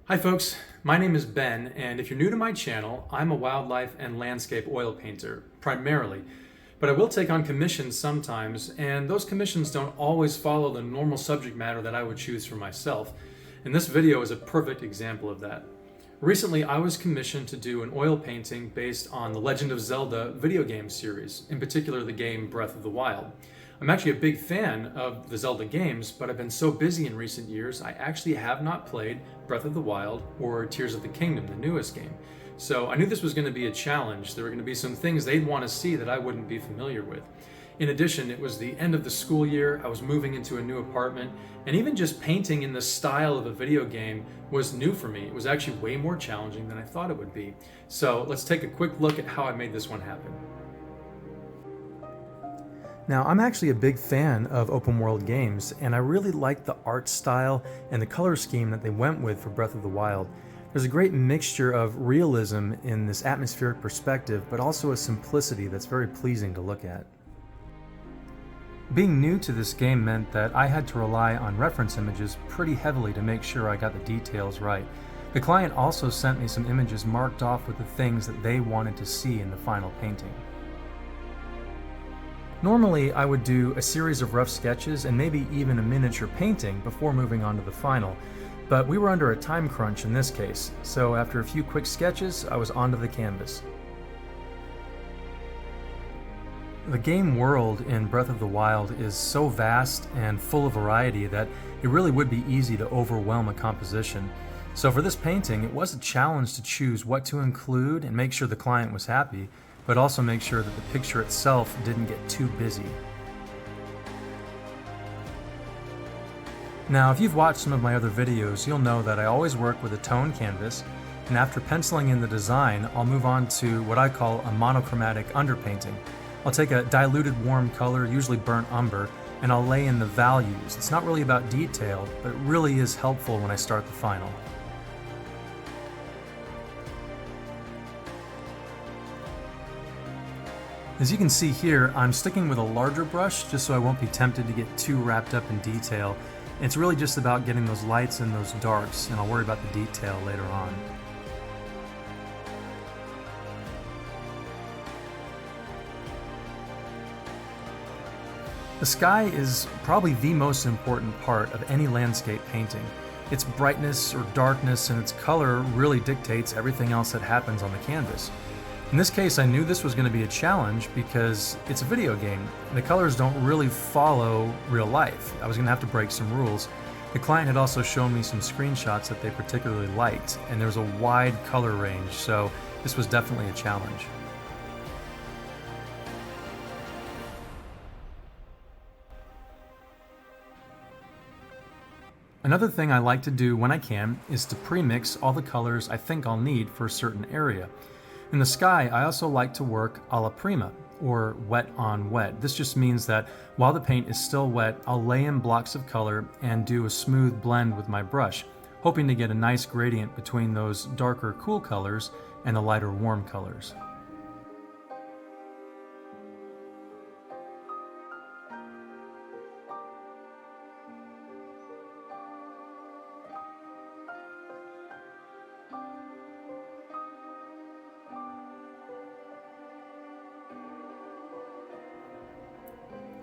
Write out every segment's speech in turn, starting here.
Hi folks, my name is Ben, and if you're new to my channel, I'm a wildlife and landscape oil painter, primarily. But I will take on commissions sometimes, and those commissions don't always follow the normal subject matter that I would choose for myself. And this video is a perfect example of that. Recently, I was commissioned to do an oil painting based on the Legend of Zelda video game series, in particular the game Breath of the Wild. I'm actually a big fan of the Zelda games, but I've been so busy in recent years, I actually have not played Breath of the Wild or Tears of the Kingdom, the newest game. So I knew this was going to be a challenge. There were going to be some things they'd want to see that I wouldn't be familiar with. In addition, it was the end of the school year, I was moving into a new apartment, and even just painting in the style of a video game was new for me. It was actually way more challenging than I thought it would be. So let's take a quick look at how I made this one happen. Now, I'm actually a big fan of open world games, and I really like the art style and the color scheme that they went with for Breath of the Wild. There's a great mixture of realism in this atmospheric perspective, but also a simplicity that's very pleasing to look at. Being new to this game meant that I had to rely on reference images pretty heavily to make sure I got the details right. The client also sent me some images marked off with the things that they wanted to see in the final painting. Normally, I would do a series of rough sketches and maybe even a miniature painting before moving on to the final, but we were under a time crunch in this case, so after a few quick sketches, I was onto the canvas. The game world in Breath of the Wild is so vast and full of variety that it really would be easy to overwhelm a composition. So for this painting, it was a challenge to choose what to include and make sure the client was happy, but also make sure that the picture itself didn't get too busy. Now, if you've watched some of my other videos, you'll know that I always work with a tone canvas, and after penciling in the design, I'll move on to what I call a monochromatic underpainting. I'll take a diluted warm color, usually burnt umber, and I'll lay in the values. It's not really about detail, but it really is helpful when I start the final. As you can see here, I'm sticking with a larger brush just so I won't be tempted to get too wrapped up in detail. It's really just about getting those lights and those darks, and I'll worry about the detail later on. The sky is probably the most important part of any landscape painting. Its brightness or darkness and its color really dictates everything else that happens on the canvas. In this case, I knew this was going to be a challenge because it's a video game. The colors don't really follow real life. I was going to have to break some rules. The client had also shown me some screenshots that they particularly liked, and there was a wide color range, so this was definitely a challenge. Another thing I like to do when I can is to pre-mix all the colors I think I'll need for a certain area. In the sky, I also like to work a la prima, or wet on wet. This just means that while the paint is still wet, I'll lay in blocks of color and do a smooth blend with my brush, hoping to get a nice gradient between those darker cool colors and the lighter warm colors.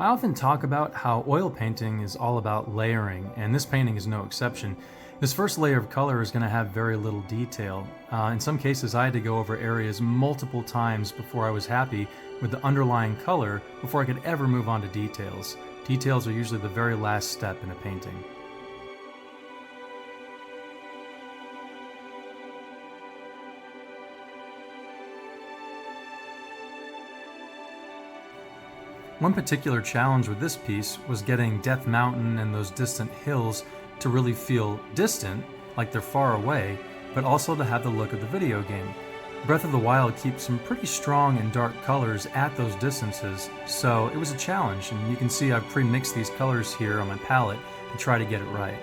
I often talk about how oil painting is all about layering, and this painting is no exception. This first layer of color is going to have very little detail. In some cases, I had to go over areas multiple times before I was happy with the underlying color before I could ever move on to details. Details are usually the very last step in a painting. One particular challenge with this piece was getting Death Mountain and those distant hills to really feel distant, like they're far away, but also to have the look of the video game. Breath of the Wild keeps some pretty strong and dark colors at those distances, so it was a challenge, and you can see I've pre-mixed these colors here on my palette to try to get it right.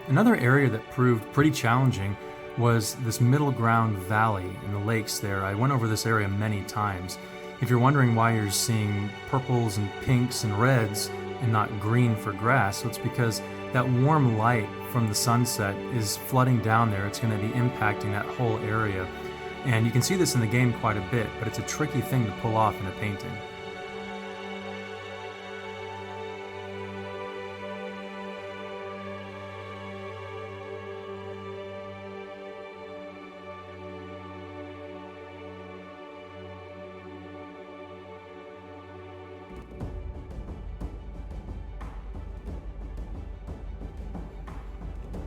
Another area that proved pretty challenging was this middle ground valley in the lakes there. I went over this area many times. If you're wondering why you're seeing purples and pinks and reds and not green for grass, so it's because that warm light from the sunset is flooding down there. It's going to be impacting that whole area. And you can see this in the game quite a bit, but it's a tricky thing to pull off in a painting.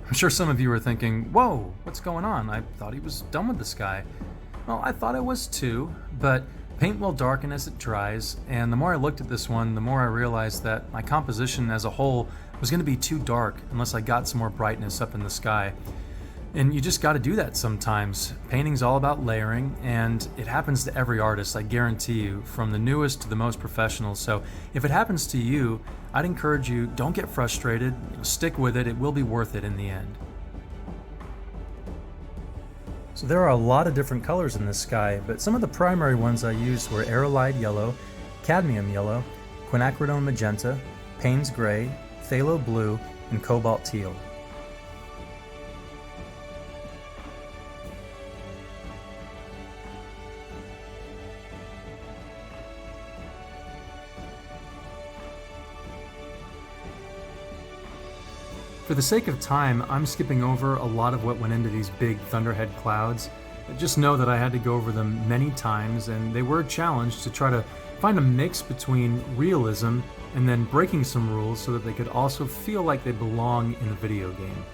I'm sure some of you are thinking, whoa, what's going on? I thought he was done with the sky. Well, I thought it was too, but paint will darken as it dries, and the more I looked at this one, the more I realized that my composition as a whole was going to be too dark unless I got some more brightness up in the sky. And you just got to do that sometimes. Painting's all about layering, and it happens to every artist, I guarantee you, from the newest to the most professional. So if it happens to you, I'd encourage you, don't get frustrated, stick with it, it will be worth it in the end. So there are a lot of different colors in this sky, but some of the primary ones I used were aerolite yellow, cadmium yellow, quinacridone magenta, Payne's gray, phthalo blue, and cobalt teal. For the sake of time, I'm skipping over a lot of what went into these big thunderhead clouds. Just know that I had to go over them many times, and they were a challenge to try to find a mix between realism and then breaking some rules so that they could also feel like they belong in a video game.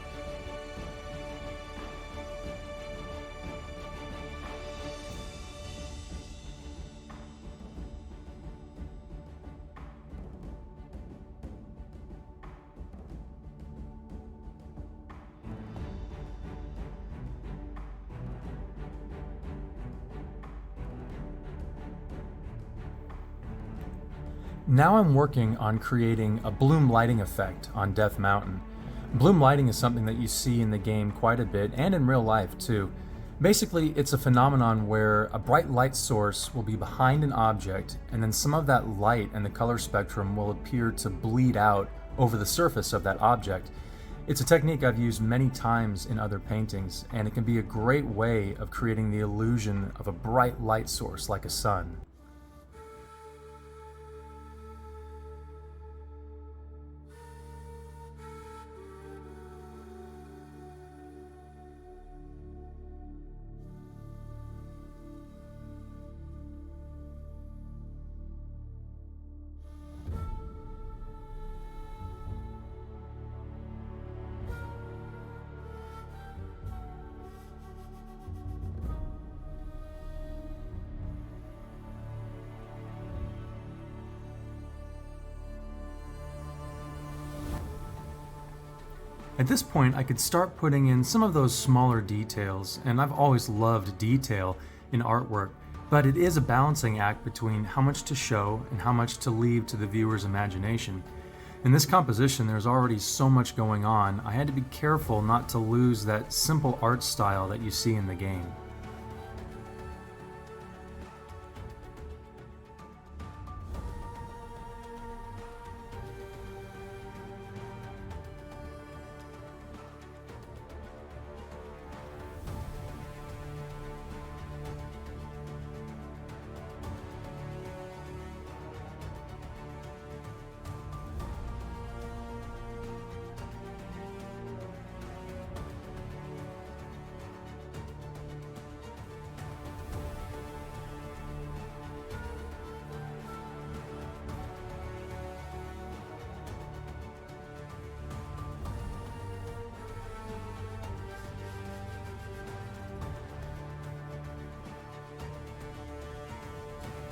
Now I'm working on creating a bloom lighting effect on Death Mountain. Bloom lighting is something that you see in the game quite a bit, and in real life too. Basically, it's a phenomenon where a bright light source will be behind an object, and then some of that light and the color spectrum will appear to bleed out over the surface of that object. It's a technique I've used many times in other paintings, and it can be a great way of creating the illusion of a bright light source like a sun. At this point, I could start putting in some of those smaller details, and I've always loved detail in artwork, but it is a balancing act between how much to show and how much to leave to the viewer's imagination. In this composition, there's already so much going on, I had to be careful not to lose that simple art style that you see in the game.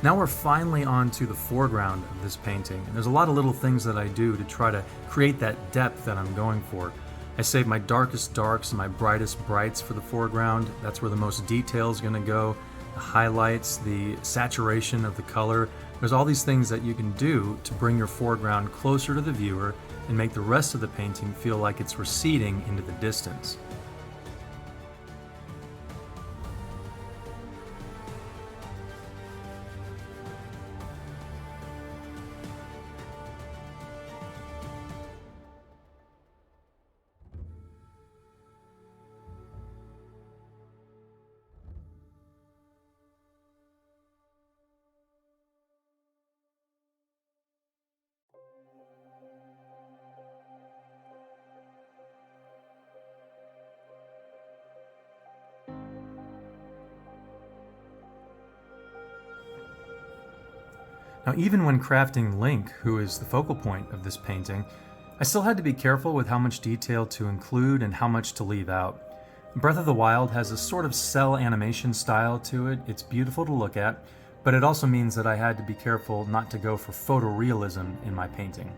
Now we're finally on to the foreground of this painting. And there's a lot of little things that I do to try to create that depth that I'm going for. I save my darkest darks and my brightest brights for the foreground. That's where the most detail is going to go. The highlights, the saturation of the color. There's all these things that you can do to bring your foreground closer to the viewer and make the rest of the painting feel like it's receding into the distance. Now, even when crafting Link, who is the focal point of this painting, I still had to be careful with how much detail to include and how much to leave out. Breath of the Wild has a sort of cell animation style to it. It's beautiful to look at, but it also means that I had to be careful not to go for photorealism in my painting.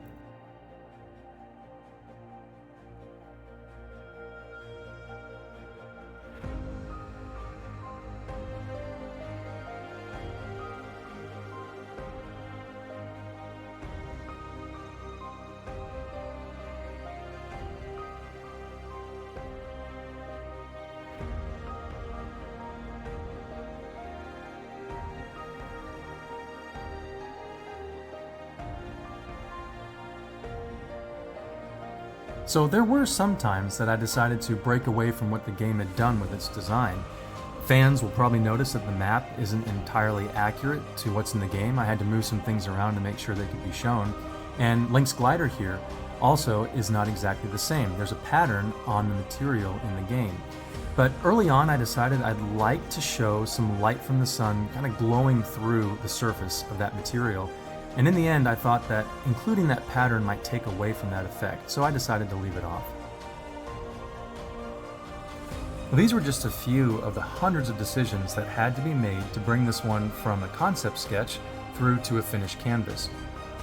So there were some times that I decided to break away from what the game had done with its design. Fans will probably notice that the map isn't entirely accurate to what's in the game. I had to move some things around to make sure they could be shown. And Link's glider here also is not exactly the same. There's a pattern on the material in the game. But early on I decided I'd like to show some light from the sun kind of glowing through the surface of that material. And in the end, I thought that including that pattern might take away from that effect, so I decided to leave it off. Well, these were just a few of the hundreds of decisions that had to be made to bring this one from a concept sketch through to a finished canvas.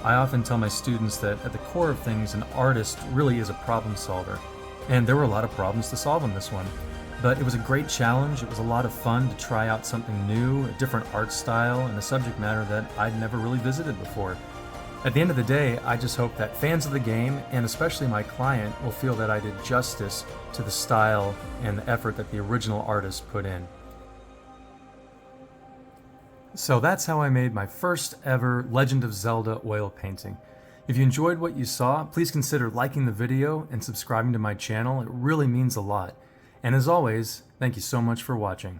I often tell my students that at the core of things, an artist really is a problem solver. And there were a lot of problems to solve on this one. But it was a great challenge. It was a lot of fun to try out something new, a different art style, and a subject matter that I'd never really visited before. At the end of the day, I just hope that fans of the game, and especially my client, will feel that I did justice to the style and the effort that the original artist put in. So that's how I made my first ever Legend of Zelda oil painting. If you enjoyed what you saw, please consider liking the video and subscribing to my channel. It really means a lot. And as always, thank you so much for watching.